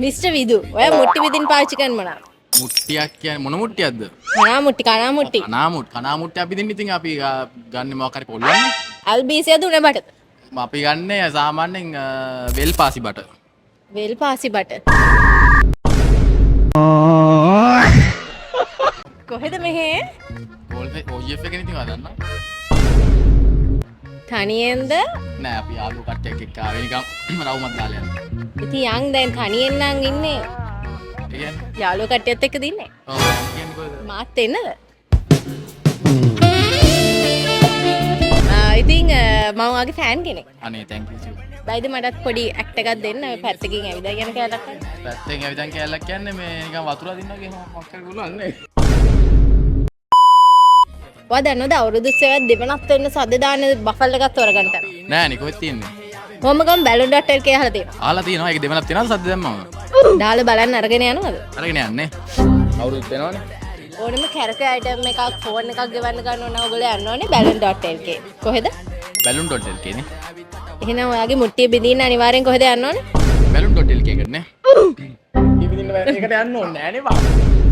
Mister විදු ඔය මුට්ටි විදින් පාවිච්චි කරන මොනවා? මුට්ටියක් කියන්නේ මොන මුට්ටියක්ද? කනා මුට්ටි කනා මුට්ටි. කනා මුට්ටිය අපි දෙන්න ඉතින් අපි ගන්න මොකක් හරි පොල්ලන්නේ. අල්බීසියද උණ බට. අපි ගන්නේ සාමාන්‍යයෙන් වෙල් පාසි බට. වෙල් පාසි බට. කොහෙද මෙහෙ? OF එකනේ ඉතින් හදන්න. තනියෙන්ද? නෑ අපි යාළුවෝ කට්ටියක් එක්ක ආවේ නිකන් රවුමක් දාලා යන්න. ඉතින් යන් දැන් තනියෙන් නම් ඉන්නේ. ඒ කියන්නේ යාළුවෝ කට්ටියත් එක්ක දින්නේ. ඔව් කියන්නේ කොහෙද? මාත් එන්නද? ඉතින් මම වගේ ෆෑන් කෙනෙක්. අනේ thank you. බයිද මටත් පොඩි ඇක්ට් එකක් දෙන්න ඔය පැත්තකින් ඇවිදලා යන කැලක් කරන්න. පැත්තෙන් ඇවිදන් කෑල්ලක් කියන්නේ මේ නිකන් වතුර අදින්නගේ මොකක් හරි ගොල්ලන්නේ. ඔයා දන්නවද අවුරුදු 7ක් දෙවනක් වෙන්න සද්ද දාන බෆල් එකක් තෝරගන්න. නෑ නේ කොහෙද තියෙන්නේ? කොහොම ගම් balloon.lk අහලා තියෙනවා. අහලා තියෙනවා ඒක දෙවනක් තියෙනවද සද්ද දැම්මම? දාලා බලන්න අරගෙන යනවද? අරගෙන යන්නේ. අවුරුදු වෙනවනේ. ඕනෙම කැරක අයිටම් එකක් ෆෝන් එකක් ගෙවන්න ගන්න ඕන ඔයගොල්ලෝ යන්න ඕනේ balloon.lk. කොහෙද? balloon.lk නේ. එහෙනම් ඔයාගේ මුට්ටිය බිඳින්න අනිවාර්යෙන් කොහෙද යන්න ඕනේ? balloon.lk එකට නේ. මුට්ටිය බිඳින්න බෑ ඒකට යන්න ඕනේ නෑනේ බා.